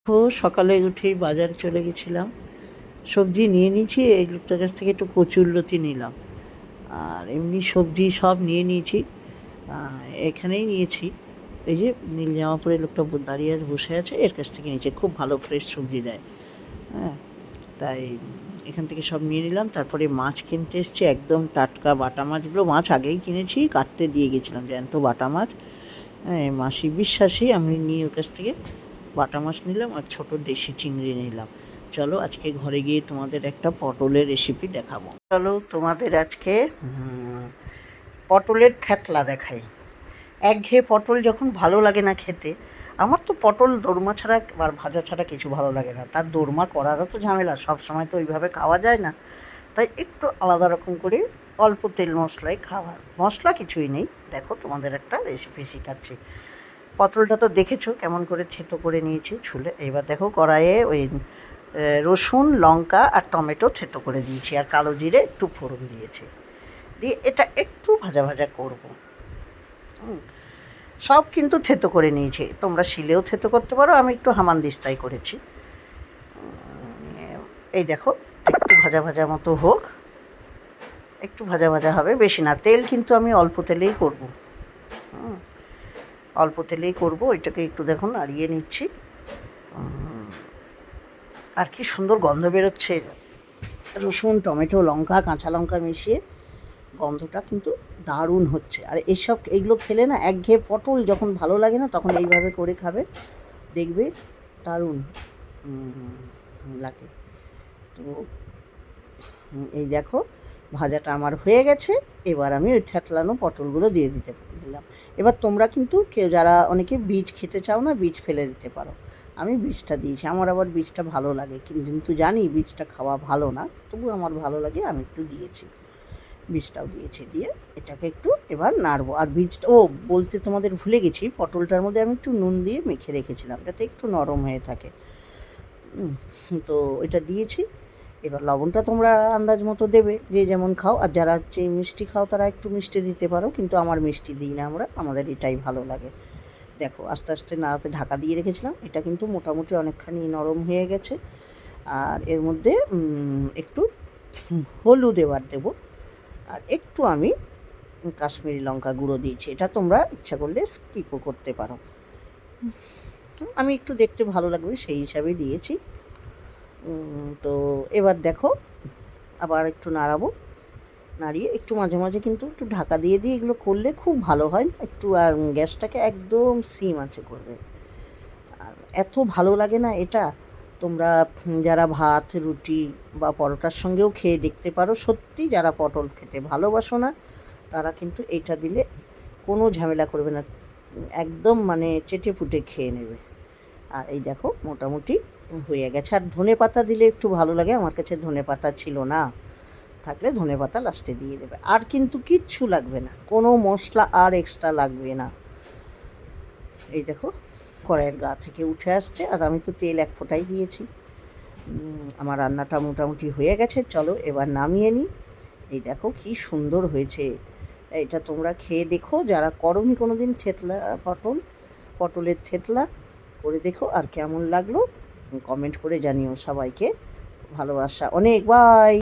সকালে উঠেই বাজারে চলে গেছিলাম, সবজি নিয়ে নিয়েছি। এই লোকটার কাছ থেকে একটু কচুরলতি নিলাম, আর এমনি সবজি সব নিয়ে নিয়েছি। এখানেই নিয়েছি, এই যে নীল জামা পরে লোকটা দাঁড়িয়ে বসে আছে, এর কাছ থেকে নিয়েছে। খুব ভালো ফ্রেশ সবজি দেয়। হ্যাঁ, তাই এখান থেকে সব নিয়ে নিলাম। তারপরে মাছ কিনতে এসছি, একদম টাটকা বাটা মাছগুলো। মাছ আগেই কিনেছি, কাটতে দিয়ে গেছিলাম, জ্যান্ত বাটা মাছ। হ্যাঁ, মাসি বিশ্বাসী, আমি নিয়ে ওর কাছ থেকে বাটা মাছ নিলাম আর ছোটো দেশি চিংড়ি নিলাম। চলো আজকে ঘরে গিয়ে তোমাদের একটা পটলের রেসিপি দেখাবো। চলো তোমাদের আজকে পটলের থ্যাতলা দেখাই। একঘেয়ে পটল যখন ভালো লাগে না খেতে, আমার তো পটল দোরমা ছাড়া আর ভাজা ছাড়া কিছু ভালো লাগে না। তার দোরমা করারও তো ঝামেলা, সব সময় তো ওইভাবে খাওয়া যায় না। তাই একটু আলাদা রকম করে অল্প তেল মশলায় খাওয়া, মশলা কিছুই নেই। দেখো তোমাদের একটা রেসিপি শেখাচ্ছি। পটলটা তো দেখেছো কেমন করে থেতো করে নিয়েছি ছুলে। এবার দেখো কড়াইয়ে ওই রসুন, লঙ্কা আর টমেটো থেতো করে দিয়েছি, আর কালো জিরে একটু ফোড়ন দিয়েছি। দিয়ে এটা একটু ভাজা ভাজা করবো। সব কিন্তু থেতো করে নিয়েছি, তোমরা শিলেও থেতো করতে পারো, আমি একটু হামানদিস্তাই করেছি। এই দেখো একটু ভাজা ভাজা মতো হোক, একটু ভাজা ভাজা হবে, বেশি না। তেল কিন্তু আমি অল্প তেলেই করব, অল্প তেলেই করব। এটাকে একটু দেখুন নাড়িয়ে নিচ্ছি। আর কি সুন্দর গন্ধ বেরোচ্ছে, রসুন, টমেটো, লঙ্কা, কাঁচা লঙ্কা মিশিয়ে গন্ধটা কিন্তু দারুণ হচ্ছে। আর এইগুলো খেলে না, একঘেয়ে পটল যখন ভালো লাগে না, তখন এইভাবে করে খাবে, দেখবে দারুণ লাগে। তো এই দেখো ভাজাটা আমার হয়ে গেছে। এবার আমি ওই থ্যাতলানো পটলগুলো দিয়ে দিলাম। এবার তোমরা কিন্তু কেউ যারা অনেকে বীজ খেতে চাও না, বীজ ফেলে দিতে পারো। আমি বীজটা দিয়েছি, আমার আবার বীজটা ভালো লাগে, কিন্তু জানি বীজটা খাওয়া ভালো না, তবু আমার ভালো লাগে, আমি একটু দিয়েছি, বীজটাও দিয়েছি। দিয়ে এটাকে একটু এবার নাড়বো। আর বীজটা বলতে তোমাদের ভুলে গেছি, পটলটার মধ্যে আমি একটু নুন দিয়ে মেখে রেখেছিলাম যাতে একটু নরম হয়ে থাকে। তো এটা দিয়েছি। এবার লবণটা তোমরা আন্দাজ মতো দেবে, যে যেমন খাও। আর যারা মিষ্টি খাও তারা একটু মিষ্টি দিতে পারো, কিন্তু আমার মিষ্টি দিই না, আমাদের এটাই ভালো লাগে। দেখো আস্তে আস্তে নাড়াতে ঢাকা দিয়ে রেখেছিলাম, এটা কিন্তু মোটামুটি অনেকখানি নরম হয়ে গেছে। আর এর মধ্যে একটু হলুদ এবার দেবো, আর একটু আমি কাশ্মীরি লঙ্কা গুঁড়ো দিয়েছি। এটা তোমরা ইচ্ছা করলে স্কিপও করতে পারো, আমি একটু দেখতে ভালো লাগবে সেই হিসাবে দিয়েছি। তো এবার দেখো আবার একটু নাড়াবো, নাড়িয়ে একটু মাঝে মাঝে কিন্তু একটু ঢাকা দিয়ে দিয়ে এগুলো করলে খুব ভালো হয় একটু। আর গ্যাসটাকে একদম সিম আঁচে করবে। আর এত ভালো লাগে না এটা, তোমরা যারা ভাত, রুটি বা পরোটার সঙ্গেও খেয়ে দেখতে পারো। সত্যি যারা পটল খেতে ভালোবাসো না, তারা কিন্তু এটা দিলে কোনো ঝামেলা করবে না, একদম মানে চেটে পুটে খেয়ে নেবে। আর এই দেখো মোটামুটি হয়ে গেছে। আর ধনে পাতা দিলে একটু ভালো লাগে, আমার কাছে ধনে পাতা ছিল না, থাকলে ধনে পাতা লাস্টে দিয়ে দেবে। আর কিন্তু কিচ্ছু লাগবে না, কোনো মশলা আর এক্সট্রা লাগবে না। এই দেখো কড়াইয়ের গা থেকে উঠে আসছে, আর আমি তো তেল এক ফোঁটাই দিয়েছি। আমার রান্নাটা মোটামুটি হয়ে গেছে, চলো এবার নামিয়ে নিই। এই দেখো কি সুন্দর হয়েছে, এটা তোমরা খেয়ে দেখো, যারা করোনি কোনো দিন থেতলা পটলের থেতলা করে দেখো, আর কেমন লাগলো কমেন্ট করে জানিও। সবাইকে ভালোবাসা অনেক, বাই।